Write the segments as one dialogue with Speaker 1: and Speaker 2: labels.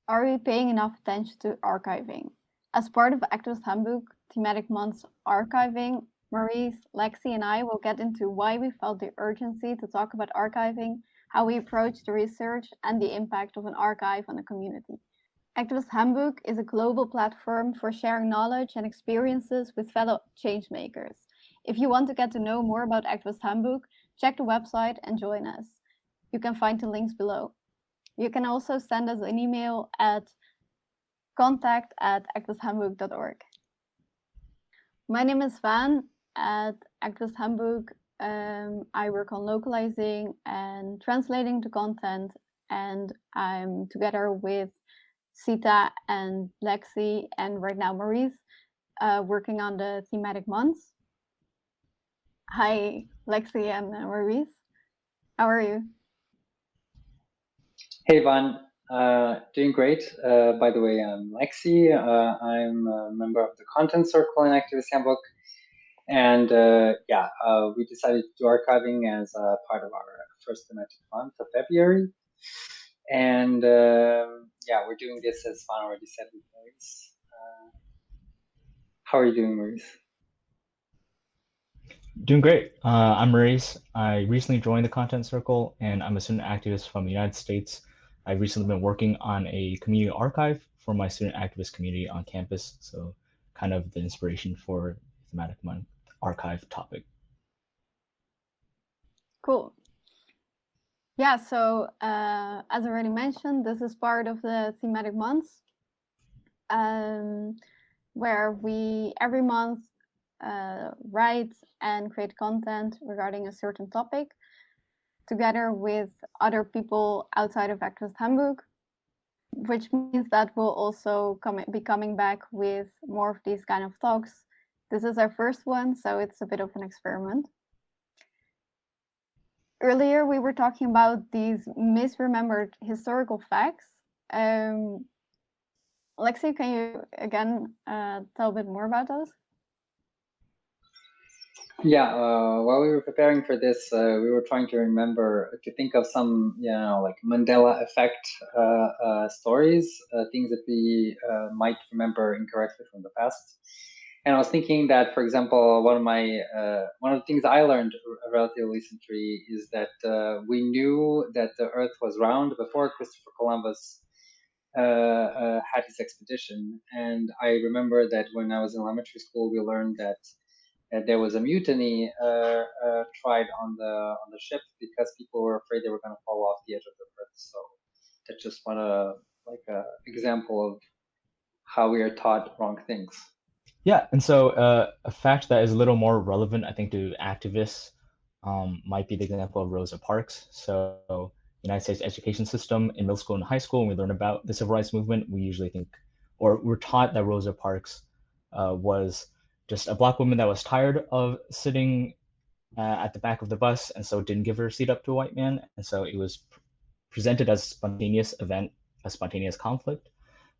Speaker 1: Are we paying enough attention to archiving? As part of Activist Handbook, Thematic Month's archiving, Maurice, Leksi, and I will get into why we felt the urgency to talk about archiving, how we approach the research, and the impact of an archive on the community. Activist Handbook is a global platform for sharing knowledge and experiences with fellow changemakers. If you want to get to know more about Activist Handbook, check the website and join us. You can find the links below. You can also send us an email at contact@activisthandbook.org. My name is Vaan. At Activist Handbook, I work on localizing and translating the content, and I'm together with Sita and Leksi, and right now Maurice, working on the thematic months. Hi, Leksi and Maurice. How are you?
Speaker 2: Hey, Vaan. Doing great. By the way, I'm Leksi. I'm a member of the content circle in Activist Handbook. And we decided to do archiving as part of our first thematic month of February. And we're doing this, as Vaan already said, with Maurice. How are you doing, Maurice?
Speaker 3: Doing great. I'm Maurice. I recently joined the content circle, and I'm a student activist from the United States. I've recently been working on a community archive for my student activist community on campus, so kind of the inspiration for thematic month archive topic.
Speaker 1: Cool. Yeah, so as already mentioned, this is part of the thematic months, where we every month write and create content regarding a certain topic together with other people outside of Activist Handbook, which means that we'll also be coming back with more of these kind of talks. This is our first one, so it's a bit of an experiment. Earlier, we were talking about these misremembered historical facts. Leksi, can you again tell a bit more about those?
Speaker 2: Yeah, while we were preparing for this, we were trying to think of some, like Mandela effect stories, things that we might remember incorrectly from the past. And I was thinking that, for example, one of the things I learned relatively recently is that we knew that the Earth was round before Christopher Columbus had his expedition. And I remember that when I was in elementary school, we learned that there was a mutiny tried on the ship because people were afraid they were going to fall off the edge of the Earth. So that's just one example of how we are taught wrong things.
Speaker 3: Yeah, and so a fact that is a little more relevant, I think, to activists might be the example of Rosa Parks. So United States education system in middle school and high school, when we learn about the civil rights movement, we usually think, or we're taught that Rosa Parks was just a Black woman that was tired of sitting at the back of the bus, and so didn't give her seat up to a white man. And so it was presented as a spontaneous event, a spontaneous conflict,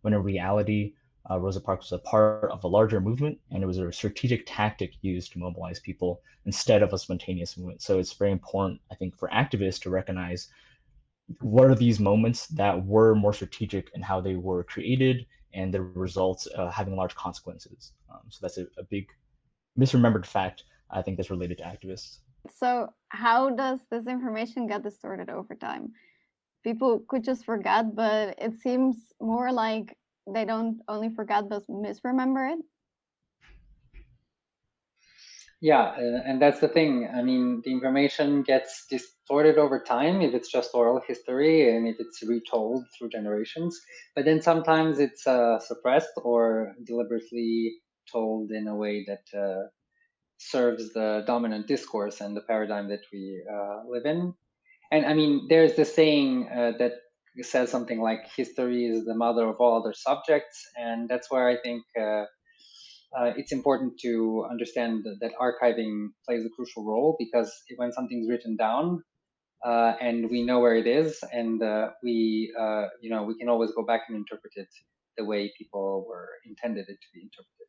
Speaker 3: when in reality, Rosa Parks was a part of a larger movement, and it was a strategic tactic used to mobilize people instead of a spontaneous movement. So it's very important, I think, for activists to recognize what are these moments that were more strategic in how they were created and the results having large consequences. So that's a big misremembered fact, I think, that's related to activists.
Speaker 1: So how does this information get distorted over time? People could just forget, but it seems more like they don't only forget but misremember it.
Speaker 2: Yeah, and that's the thing. I mean, the information gets distorted over time if it's just oral history and if it's retold through generations. But then sometimes it's suppressed or deliberately told in a way that serves the dominant discourse and the paradigm that we live in. And I mean, there's this saying that says something like history is the mother of all other subjects. And that's where I think it's important to understand that archiving plays a crucial role, because when something's written down and we know where it is, and we can always go back and interpret it the way people were intended it to be interpreted.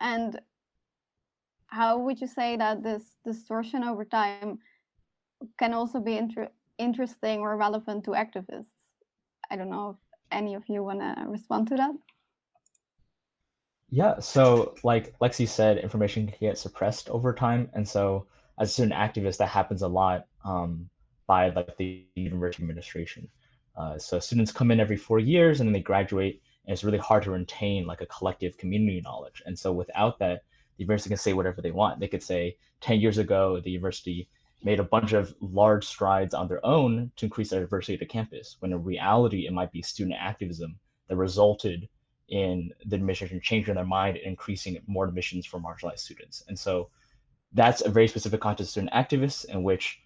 Speaker 1: And how would you say that this distortion over time can also be interesting or relevant to activists? I don't know if any of you want to respond to that?
Speaker 3: Yeah, so like Lexi said, information can get suppressed over time, and so as a student activist, that happens a lot by like the university administration. So students come in every 4 years and then they graduate, and it's really hard to retain like a collective community knowledge. And so without that, the university can say whatever they want. They could say 10 years ago, the university made a bunch of large strides on their own to increase the diversity of the campus, when in reality, it might be student activism that resulted in the administration changing their mind and increasing more admissions for marginalized students. And so that's a very specific context of student activists in which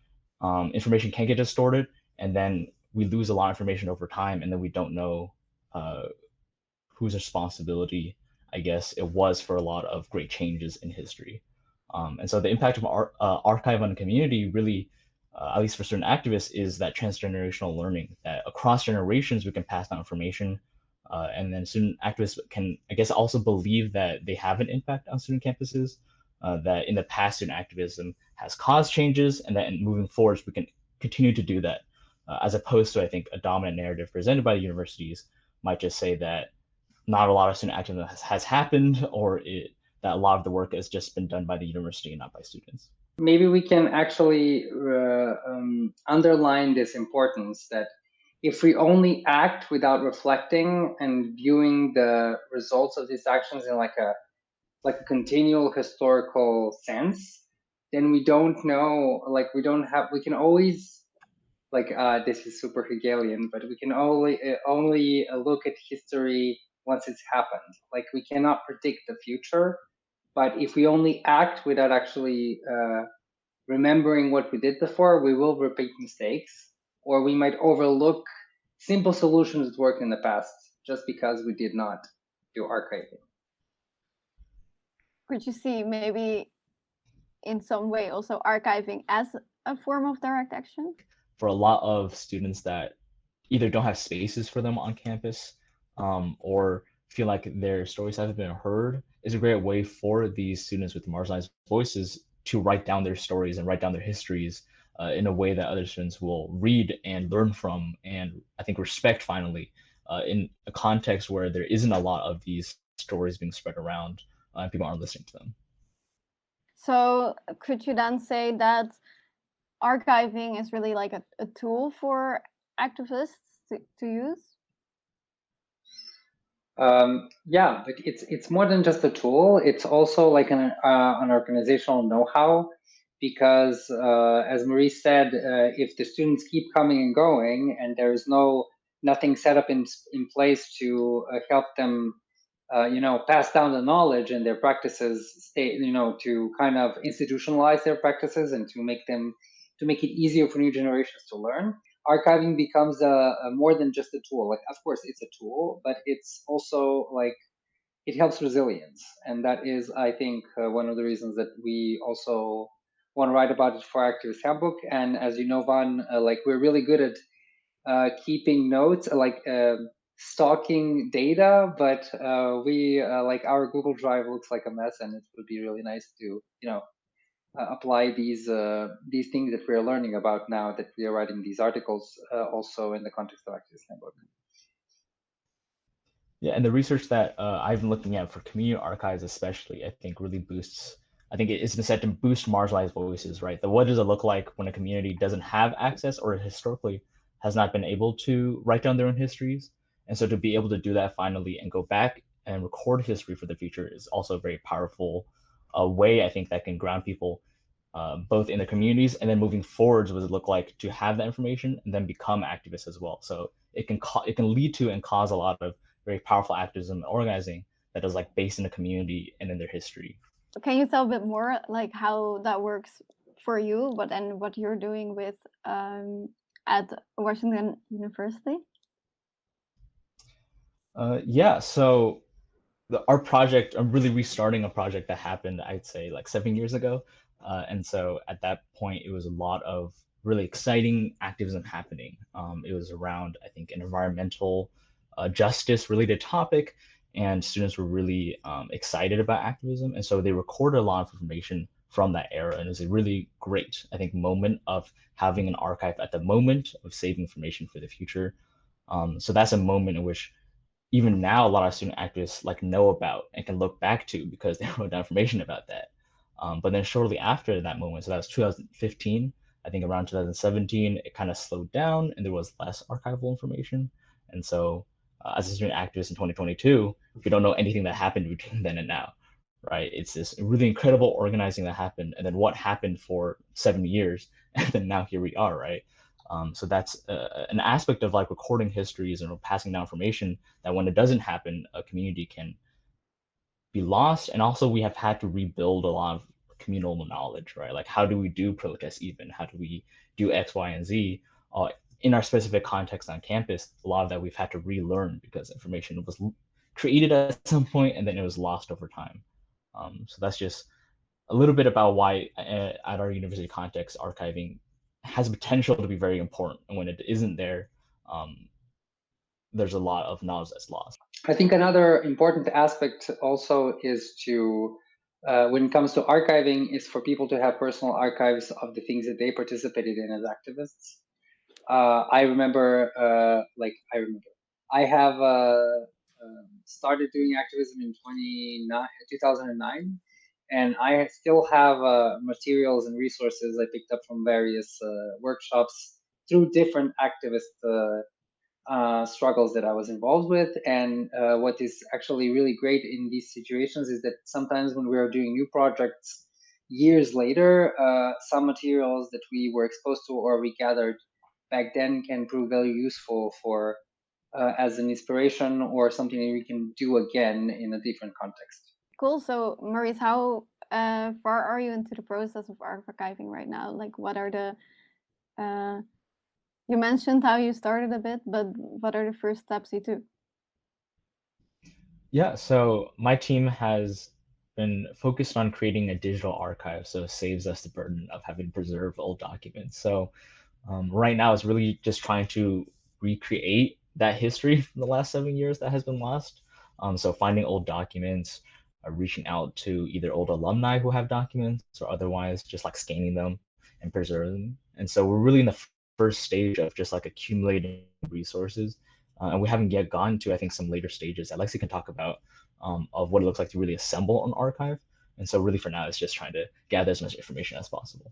Speaker 3: information can get distorted, and then we lose a lot of information over time, and then we don't know whose responsibility, I guess, it was for a lot of great changes in history. And so the impact of archive on the community really, at least for student activists, is that transgenerational learning, that across generations we can pass down information. And then student activists can, I guess, also believe that they have an impact on student campuses, that in the past student activism has caused changes, and that in moving forwards we can continue to do that, as opposed to, I think, a dominant narrative presented by the universities might just say that not a lot of student activism has happened, or that a lot of the work has just been done by the university and not by students.
Speaker 2: Maybe we can actually underline this importance that if we only act without reflecting and viewing the results of these actions in like a continual historical sense, then we don't know, like we can always, like this is super Hegelian, but we can only look at history once it's happened. Like we cannot predict the future, but if we only act without actually remembering what we did before, we will repeat mistakes, or we might overlook simple solutions that worked in the past just because we did not do archiving.
Speaker 1: Could you see maybe in some way also archiving as a form of direct action?
Speaker 3: For a lot of students that either don't have spaces for them on campus, or feel like their stories haven't been heard, is a great way for these students with marginalized voices to write down their stories and write down their histories in a way that other students will read and learn from, and I think respect finally, in a context where there isn't a lot of these stories being spread around and people aren't listening to them.
Speaker 1: So could you then say that archiving is really like a tool for activists to use?
Speaker 2: Yeah, but it's more than just a tool. It's also like an organizational know-how, because as Maurice said, if the students keep coming and going, and there is nothing set up in place to help them, pass down the knowledge and their practices, to kind of institutionalize their practices and to make it easier for new generations to learn, archiving becomes a more than just a tool. Like, of course, it's a tool, but it's also like it helps resilience, and that is, I think, one of the reasons that we also want to write about it for Activist Handbook. And as you know, Vaan, like we're really good at keeping notes, like stalking data, but we like our Google Drive looks like a mess, and it would be really nice to apply these things that we're learning about now that we are writing these articles also in the context of Activist Handbook.
Speaker 3: Yeah, and the research that I've been looking at for community archives especially, I think really boosts, I think it's been said to boost marginalized voices, right? What does it look like when a community doesn't have access or historically has not been able to write down their own histories? And so to be able to do that finally and go back and record history for the future is also a very powerful way, I think, that can ground people both in the communities, and then moving forwards, what does it look like to have that information and then become activists as well? So it can lead to and cause a lot of very powerful activism and organizing that is like based in the community and in their history.
Speaker 1: Can you tell a bit more like how that works for you, and what you're doing with at Washington University?
Speaker 3: Yeah, so our project, I'm really restarting a project that happened, I'd say, like 7 years ago. And so at that point, it was a lot of really exciting activism happening. It was around, I think, an environmental justice related topic, and students were really excited about activism. And so they recorded a lot of information from that era. And it was a really great, I think, moment of having an archive at the moment of saving information for the future. So that's a moment in which even now a lot of student activists like know about and can look back to because they wrote down information about that. But then shortly after that moment, so that was 2015, I think around 2017, it kind of slowed down and there was less archival information. And so as a student activist in 2022, we don't know anything that happened between then and now, right? It's this really incredible organizing that happened, and then what happened for 7 years, and then now here we are, right? So that's an aspect of like recording histories and passing down information that when it doesn't happen, a community can be lost. And also we have had to rebuild a lot of communal knowledge, right? Like how do we do protests even? How do we do X, Y, and Z? In our specific context on campus, a lot of that we've had to relearn because information was created at some point and then it was lost over time. So that's just a little bit about why at our university context, archiving has potential to be very important. And when it isn't there, there's a lot of knowledge that's lost.
Speaker 2: I think another important aspect also is to, when it comes to archiving, is for people to have personal archives of the things that they participated in as activists. I remember, I have started doing activism in 2009, and I still have materials and resources I picked up from various workshops through different activist struggles that I was involved with. And what is actually really great in these situations is that sometimes when we are doing new projects years later, some materials that we were exposed to or we gathered back then can prove very useful for as an inspiration or something that we can do again in a different context.
Speaker 1: Cool. So, Maurice, how far are you into the process of archiving right now? Like, what are the you mentioned how you started a bit, but what are the first steps you took?
Speaker 3: Yeah, so my team has been focused on creating a digital archive, so it saves us the burden of having to preserve old documents. So right now, it's really just trying to recreate that history from the last 7 years that has been lost. So finding old documents, reaching out to either old alumni who have documents, or otherwise just like scanning them and preserving them. And so we're really in the first stage of just like accumulating resources. And we haven't yet gotten to, I think, some later stages that Lexi can talk about of what it looks like to really assemble an archive. And so really for now, it's just trying to gather as much information as possible.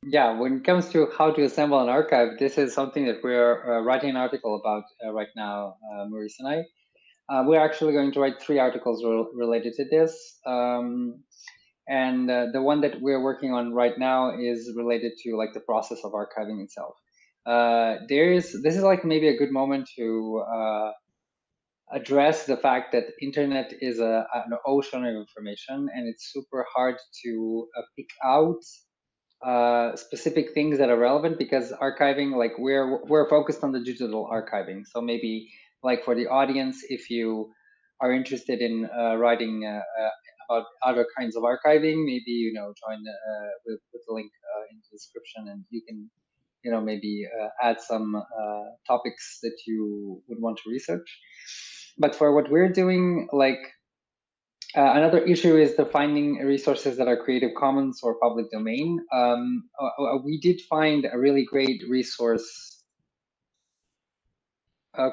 Speaker 2: Yeah, when it comes to how to assemble an archive, this is something that we're writing an article about right now, Maurice and I. We're actually going to write 3 articles related to this. And the one that we're working on right now is related to like the process of archiving itself. This is like maybe a good moment to address the fact that internet is an ocean of information, and it's super hard to pick out specific things that are relevant, because archiving, like we're focused on the digital archiving. So maybe like for the audience, if you are interested in writing about other kinds of archiving, maybe join with the link in the description, and you can maybe add some topics that you would want to research. But for what we're doing, like another issue is the finding resources that are Creative Commons or public domain. We did find a really great resource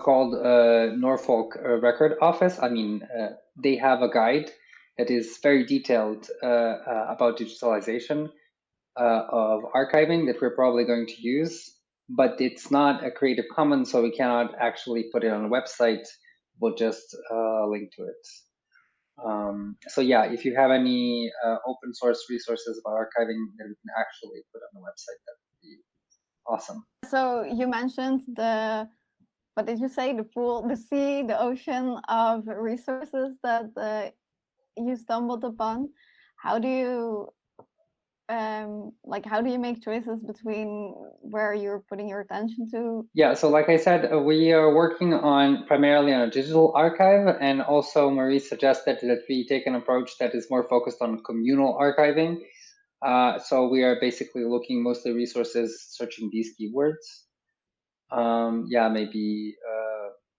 Speaker 2: called Norfolk Record Office. I mean, they have a guide that is very detailed about digitalization of archiving that we're probably going to use, but it's not a Creative Commons, so we cannot actually put it on a website. We'll just link to it. So yeah, if you have any open source resources about archiving that we can actually put on the website, that would be awesome.
Speaker 1: So you mentioned what did you say? The pool, the sea, the ocean of resources that you stumbled upon. How do you how do you make choices between where you're putting your attention to?
Speaker 2: Yeah, so like I said, we are working primarily on a digital archive, and also Maurice suggested that we take an approach that is more focused on communal archiving. So we are basically looking mostly resources, searching these keywords. Yeah, maybe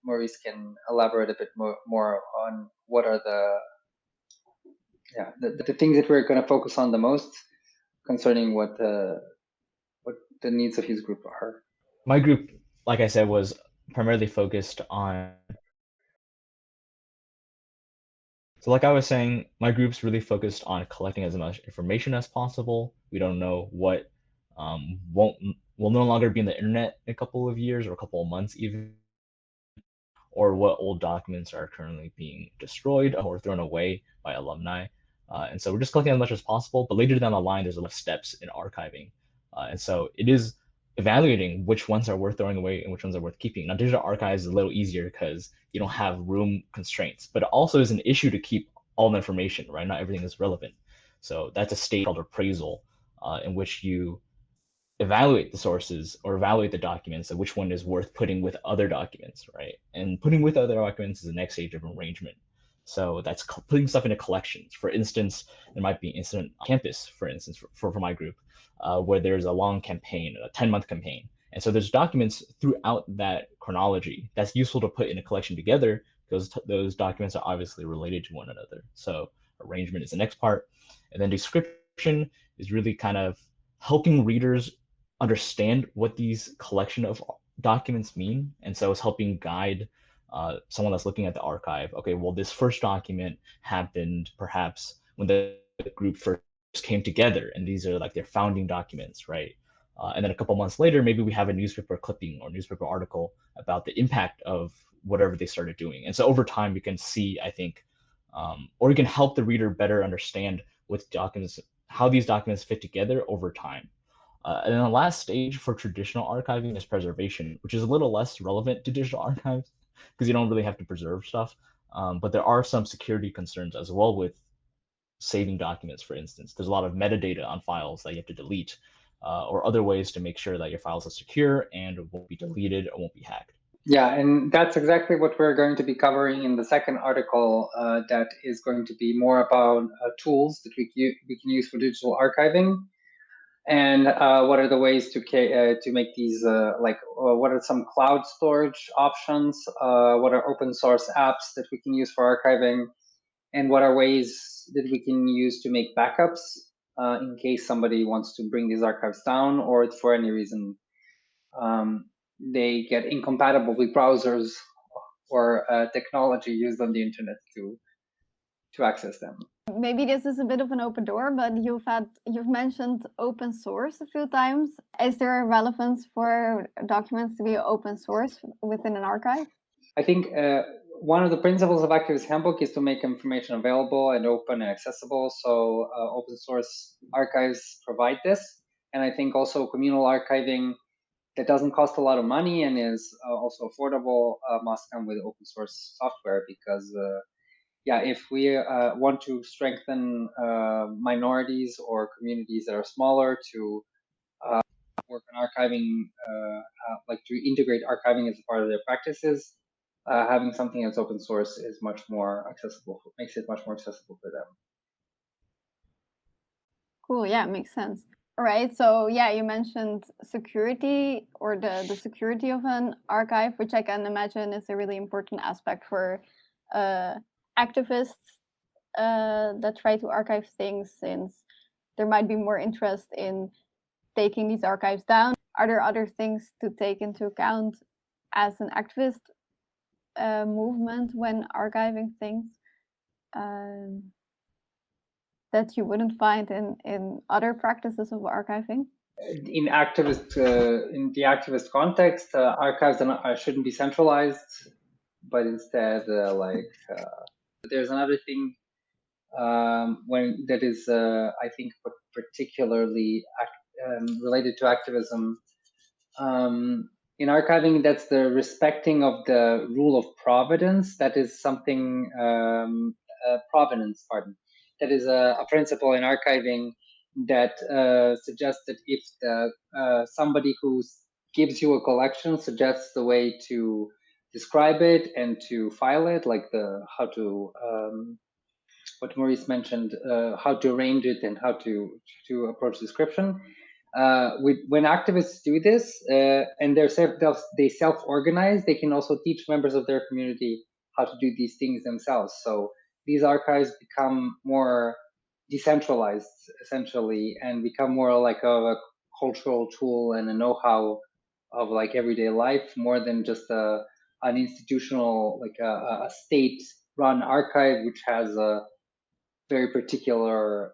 Speaker 2: Maurice can elaborate a bit more on what are the things that we're going to focus on the most concerning what the needs of his group are.
Speaker 3: My group, like I said, was primarily focused on. So like I was saying, my group's really focused on collecting as much information as possible. We don't know what will no longer be in the internet in a couple of years or a couple of months even, or what old documents are currently being destroyed or thrown away by alumni. And so we're just collecting as much as possible, but later down the line, there's a lot of steps in archiving. And so it is evaluating which ones are worth throwing away and which ones are worth keeping. Now, digital archives is a little easier because you don't have room constraints, but it also is an issue to keep all the information, right? Not everything is relevant. So that's a stage called appraisal, in which you evaluate the sources or evaluate the documents and which one is worth putting with other documents, right? And putting with other documents is the next stage of arrangement. So that's putting stuff into collections. For instance, there might be an incident on campus, for instance, for my group, where there's a long campaign, a 10-month campaign. And so there's documents throughout that chronology that's useful to put in a collection together because those documents are obviously related to one another. So arrangement is the next part. And then description is really kind of helping readers understand what these collection of documents mean. And so it's helping guide someone that's looking at the archive. Okay, well, this first document happened perhaps when the group first came together, and these are like their founding documents, right? And then a couple months later, maybe we have a newspaper clipping or newspaper article about the impact of whatever they started doing. And so over time, we can see, I think, or we can help the reader better understand what documents, how these documents fit together over time. And then the last stage for traditional archiving is preservation, which is a little less relevant to digital archives because you don't really have to preserve stuff. But there are some security concerns as well with saving documents, for instance. There's a lot of metadata on files that you have to delete, or other ways to make sure that your files are secure and won't be deleted or won't be hacked.
Speaker 2: Yeah, and that's exactly what we're going to be covering in the second article that is going to be more about tools that we can use for digital archiving. And what are the ways to make these, what are some cloud storage options? What are open source apps that we can use for archiving? And what are ways that we can use to make backups in case somebody wants to bring these archives down or for any reason they get incompatible with browsers or technology used on the internet to access them.
Speaker 1: Maybe this is a bit of an open door, but you've mentioned open source a few times. Is there a relevance for documents to be open source within an archive?
Speaker 2: I think one of the principles of Activist Handbook is to make information available and open and accessible. So open source archives provide this. And I think also communal archiving that doesn't cost a lot of money and is also affordable must come with open source software because yeah, if we want to strengthen minorities or communities that are smaller to work on archiving, like to integrate archiving as a part of their practices, having something that's open source is much more accessible, makes it much more accessible for them.
Speaker 1: Cool, yeah, makes sense. All right, so yeah, you mentioned security or the security of an archive, which I can imagine is a really important aspect for activists that try to archive things, since there might be more interest in taking these archives down. Are there other things to take into account as an activist movement when archiving things that you wouldn't find in other practices of archiving?
Speaker 2: In the activist context, archives shouldn't be centralized, but instead, there's another thing when that is, I think, particularly related to activism. In archiving, that's the respecting of the rule of providence. That is something, provenance, pardon. That is a principle in archiving that suggests that if somebody who gives you a collection suggests the way to describe it and to file it, like how to what Maurice mentioned, how to arrange it and how to approach description. When activists do this and they self-organize, they can also teach members of their community how to do these things themselves. So these archives become more decentralized, essentially, and become more like a cultural tool and a know-how of like everyday life, more than just an institutional, like a state-run archive, which has a very particular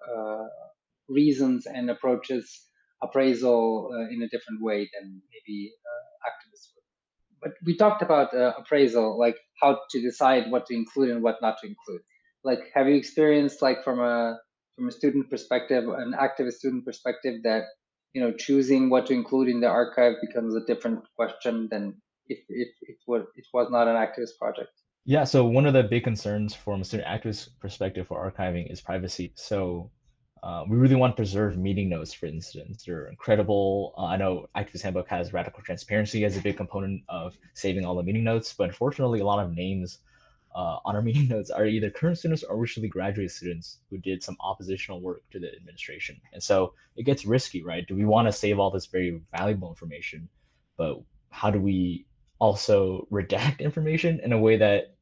Speaker 2: reasons and approaches appraisal in a different way than maybe activists would. But we talked about appraisal, like how to decide what to include and what not to include. Like, have you experienced, like, from a student perspective, an activist student perspective, that choosing what to include in the archive becomes a different question than if it was not an activist project?
Speaker 3: Yeah, so one of the big concerns from a student activist perspective for archiving is privacy. So we really want to preserve meeting notes, for instance. They're incredible. I know Activist Handbook has radical transparency as a big component of saving all the meeting notes, but unfortunately, a lot of names on our meeting notes are either current students or recently graduate students who did some oppositional work to the administration. And so it gets risky, right? Do we want to save all this very valuable information, but how do we also redact information in a way that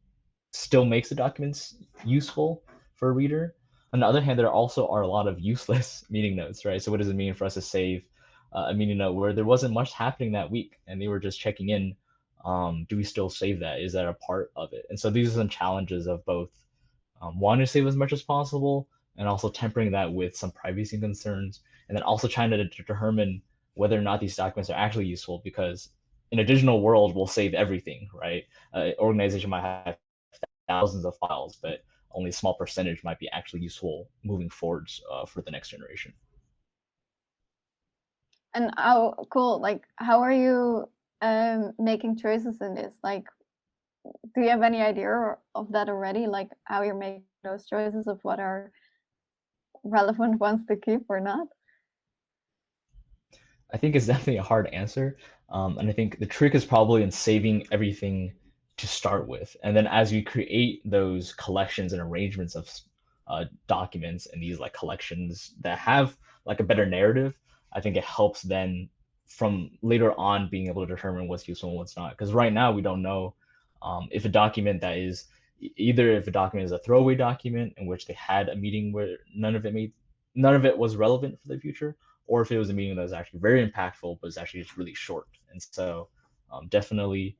Speaker 3: still makes the documents useful for a reader? On the other hand, there also are a lot of useless meeting notes, right? So what does it mean for us to save a meeting note where there wasn't much happening that week and they were just checking in? Do we still save that? Is that a part of it? And so these are some challenges of both wanting to save as much as possible and also tempering that with some privacy concerns, and then also trying to determine whether or not these documents are actually useful, because in a digital world, we'll save everything, right? Organization might have thousands of files, but only a small percentage might be actually useful moving forwards for the next generation.
Speaker 1: And how cool, like, how are you making choices in this? Like, do you have any idea of that already? Like, how you're making those choices of what are relevant ones to keep or not?
Speaker 3: I think it's definitely a hard answer. And I think the trick is probably in saving everything to start with. And then as you create those collections and arrangements of documents and these like collections that have like a better narrative, I think it helps then from later on being able to determine what's useful and what's not. Because right now we don't know if a document that is either if a document is a throwaway document in which they had a meeting where none of it was relevant for the future, or if it was a meeting that was actually very impactful but was actually just really short. And so definitely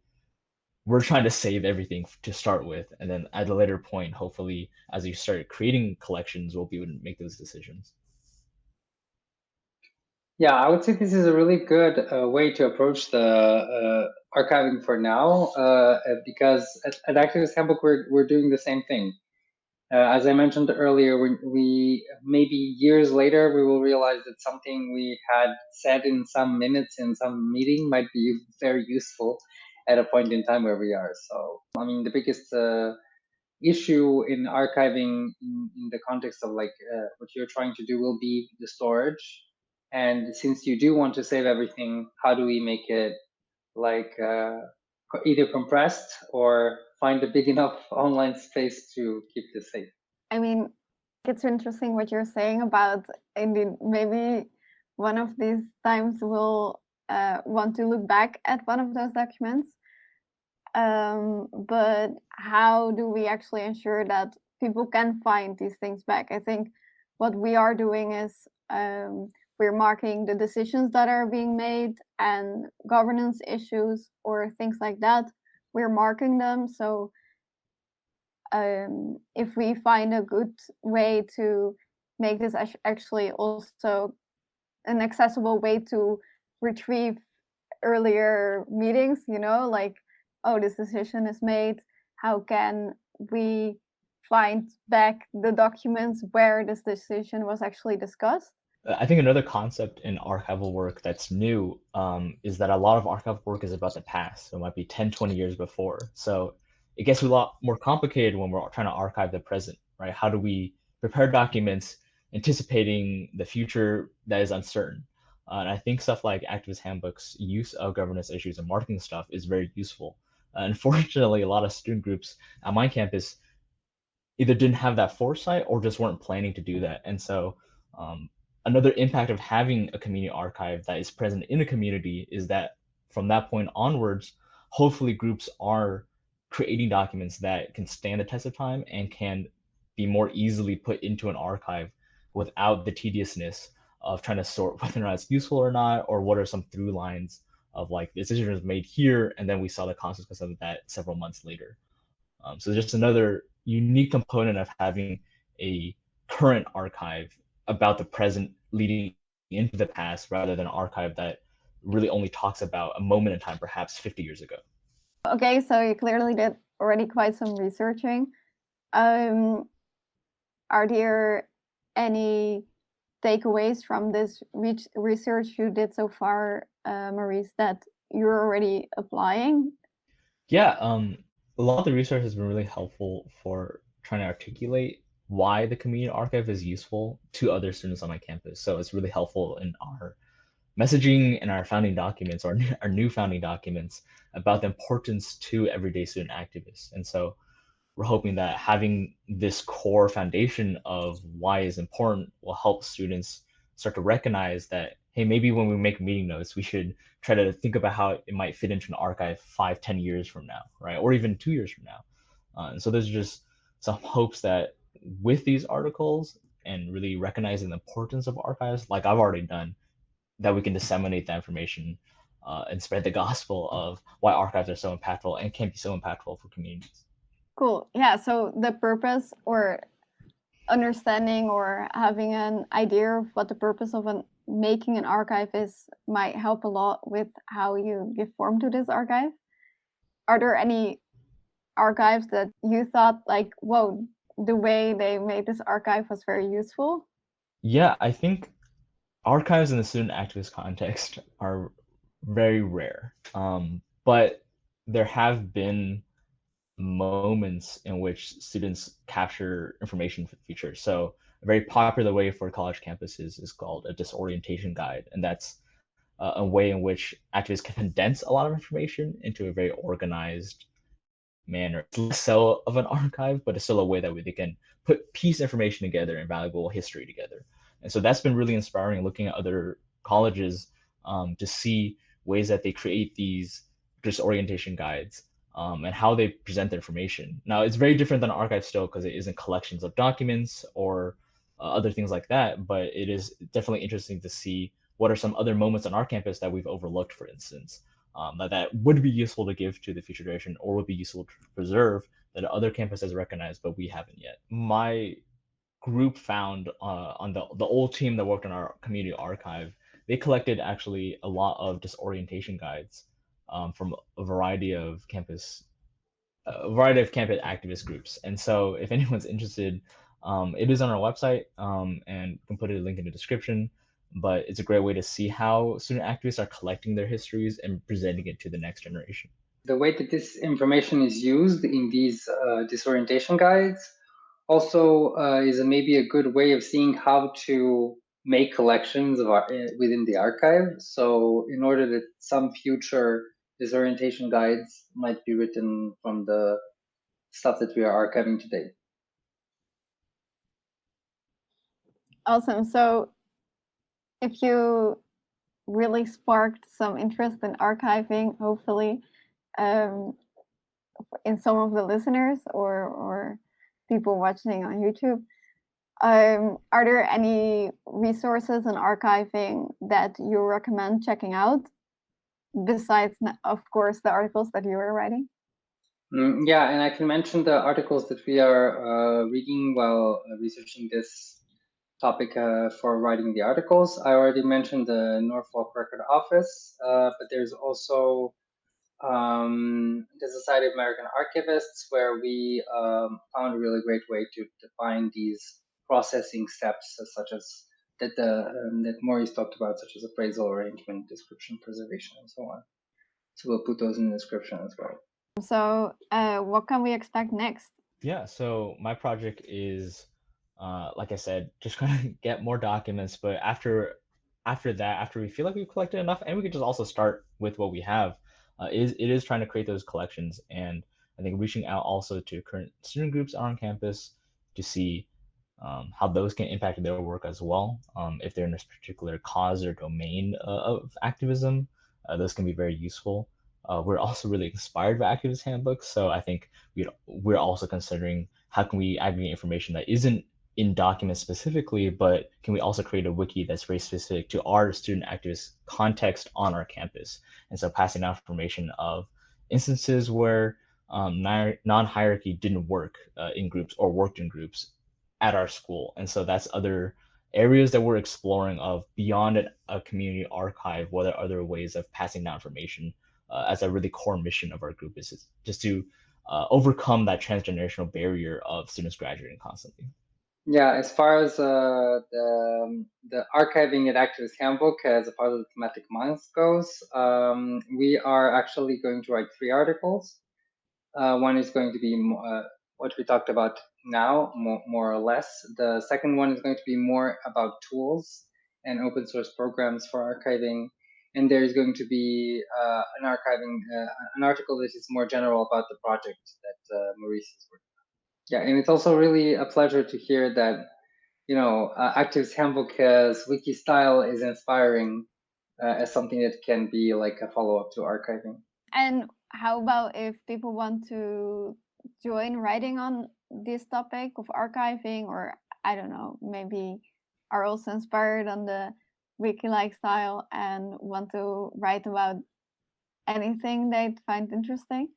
Speaker 3: we're trying to save everything to start with, and then at a later point, hopefully as you start creating collections, we'll be able to make those decisions.
Speaker 2: Yeah, I would say this is a really good way to approach the archiving for now, because at Activist Handbook we're doing the same thing. As I mentioned earlier, we maybe years later we will realize that something we had said in some minutes in some meeting might be very useful at a point in time where we are. So, I mean, the biggest issue in archiving in the context of like what you're trying to do will be the storage. And since you do want to save everything, how do we make it like either compressed or find a big enough online space to keep this safe?
Speaker 1: I mean, it's interesting what you're saying about, indeed, maybe one of these times we'll want to look back at one of those documents. But how do we actually ensure that people can find these things back? I think what we are doing is we're marking the decisions that are being made and governance issues or things like that. We're marking them. So if we find a good way to make this actually also an accessible way to retrieve earlier meetings, like, oh, this decision is made, how can we find back the documents where this decision was actually discussed?
Speaker 3: I think another concept in archival work that's new is that a lot of archival work is about the past. So it might be 10, 20 years before. So it gets a lot more complicated when we're trying to archive the present, right? How do we prepare documents anticipating the future that is uncertain? And I think stuff like Activist Handbook's use of governance issues and marketing stuff is very useful. Unfortunately, a lot of student groups at my campus either didn't have that foresight or just weren't planning to do that. And so another impact of having a community archive that is present in a community is that from that point onwards, hopefully groups are creating documents that can stand the test of time and can be more easily put into an archive without the tediousness of trying to sort whether or not it's useful or not, or what are some through lines of like the decision was made here, and then we saw the consequence of that several months later. So just another unique component of having a current archive about the present leading into the past, rather than an archive that really only talks about a moment in time, perhaps 50 years ago.
Speaker 1: Okay, so you clearly did already quite some researching. Are there any takeaways from this research you did so far, Maurice, that you're already applying?
Speaker 3: Yeah, a lot of the research has been really helpful for trying to articulate why the community archive is useful to other students on my campus. So it's really helpful in our messaging and our founding documents, or our new founding documents, about the importance to everyday student activists. And so we're hoping that having this core foundation of why is important will help students start to recognize that, hey, maybe when we make meeting notes, we should try to think about how it might fit into an archive 5-10 years from now, right? Or even 2 years from now. And so there's just some hopes that with these articles and really recognizing the importance of archives, like I've already done, that we can disseminate that information and spread the gospel of why archives are so impactful and can be so impactful for communities.
Speaker 1: Cool. Yeah, so the purpose, or understanding or having an idea of what the purpose of making an archive is, might help a lot with how you give form to this archive. Are there any archives that you thought like, whoa, the way they made this archive was very useful?
Speaker 3: Yeah, I think archives in the student activist context are very rare, but there have been moments in which students capture information for the future. So a very popular way for college campuses is called a disorientation guide, and that's a way in which activists can condense a lot of information into a very organized manner. It's less so of an archive, but it's still a way that they can put piece information together and valuable history together. And so that's been really inspiring, looking at other colleges to see ways that they create these disorientation guides and how they present the information. Now, it's very different than an archive still, because it isn't collections of documents or other things like that, but it is definitely interesting to see what are some other moments on our campus that we've overlooked, for instance, that would be useful to give to the future generation, or would be useful to preserve, that other campuses recognize, but we haven't yet. My group found on the old team that worked on our community archive, they collected actually a lot of disorientation guides from a variety of campus activist groups. And so if anyone's interested, it is on our website, and we can put a link in the description. But it's a great way to see how student activists are collecting their histories and presenting it to the next generation.
Speaker 2: The way that this information is used in these disorientation guides also is maybe a good way of seeing how to make collections of within the archive. So in order that some future disorientation guides might be written from the stuff that we are archiving today.
Speaker 1: Awesome. So if you really sparked some interest in archiving, hopefully, in some of the listeners or people watching on YouTube, are there any resources in archiving that you recommend checking out, besides, of course, the articles that you were writing?
Speaker 2: Yeah, and I can mention the articles that we are reading while researching this topic for writing the articles. I already mentioned the Norfolk Record Office, but there's also the Society of American Archivists, where we found a really great way to define these processing steps, such as that Maurice talked about, such as appraisal, arrangement, description, preservation, and so on. So we'll put those in the description as well.
Speaker 1: So what can we expect next?
Speaker 3: Yeah, so my project is, like I said, just kind of get more documents. But after that, after we feel like we've collected enough, and we could just also start with what we have, it is trying to create those collections. And I think reaching out also to current student groups on campus to see how those can impact their work as well. If they're in this particular cause or domain of activism, those can be very useful. We're also really inspired by Activist Handbook, so I think we're also considering how can we aggregate information that isn't in documents specifically, but can we also create a wiki that's very specific to our student activist context on our campus? And so passing out information of instances where non-hierarchy didn't work in groups or worked in groups at our school. And so that's other areas that we're exploring of beyond a community archive, what are other ways of passing down information as a really core mission of our group is just to overcome that transgenerational barrier of students graduating constantly.
Speaker 2: Yeah, as far as the archiving at Activist Handbook as a part of the thematic month goes, we are actually going to write 3 articles. One is going to be what we talked about now, more or less. The second one is going to be more about tools and open source programs for archiving. And there's going to be an article that is more general about the project that Maurice is working on. Yeah, and it's also really a pleasure to hear that, Activist Handbook as wiki style is inspiring as something that can be like a follow-up to archiving.
Speaker 1: And how about if people want to join writing on this topic of archiving, or I don't know, maybe are also inspired on the wiki-like style and want to write about anything they find interesting?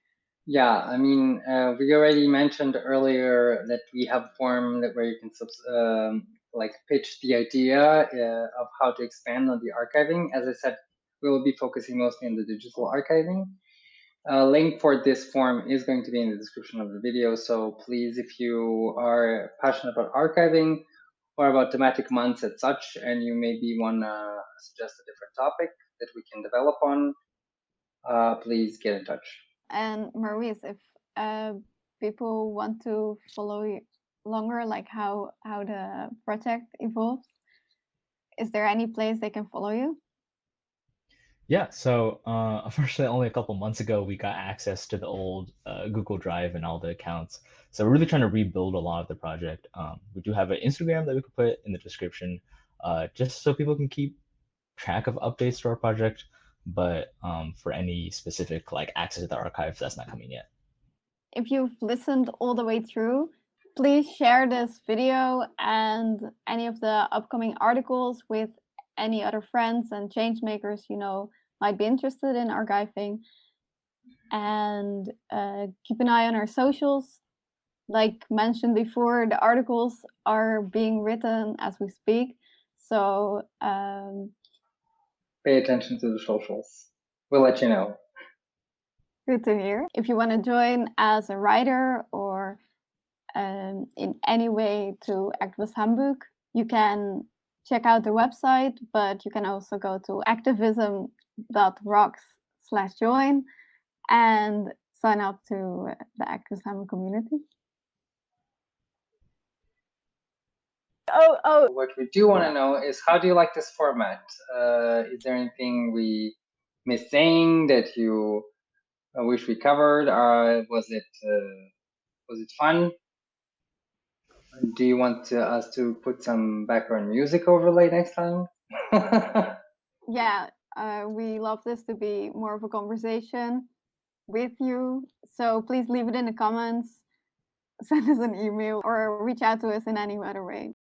Speaker 2: Yeah, I mean, we already mentioned earlier that we have a form where you can pitch the idea of how to expand on the archiving. As I said, we will be focusing mostly on the digital archiving. A link for this form is going to be in the description of the video. So please, if you are passionate about archiving or about thematic months as such, and you maybe want to suggest a different topic that we can develop on, please get in touch.
Speaker 1: And Maurice, if people want to follow you longer, like how the project evolves, is there any place they can follow you?
Speaker 3: Yeah, so unfortunately, only a couple months ago, we got access to the old Google Drive and all the accounts. So we're really trying to rebuild a lot of the project. We do have an Instagram that we could put in the description, just so people can keep track of updates to our project. But for any specific access to the archives, that's not coming yet.
Speaker 1: If you've listened all the way through, please share this video and any of the upcoming articles with any other friends and change makers you know might be interested in archiving. And keep an eye on our socials. Like mentioned before, the articles are being written as we speak. So
Speaker 2: pay attention to the socials. We'll let you know.
Speaker 1: Good to hear. If you want to join as a writer or in any way to Activist Handbook, you can check out the website, but you can also go to activism.rocks/join and sign up to the Activist Handbook community. Oh.
Speaker 2: What we do want to know is, how do you like this format? Is there anything we missed saying that you wish we covered? Was it fun? Do you want us to put some background music overlay next time?
Speaker 1: Yeah, we love this to be more of a conversation with you. So please leave it in the comments, send us an email, or reach out to us in any other way.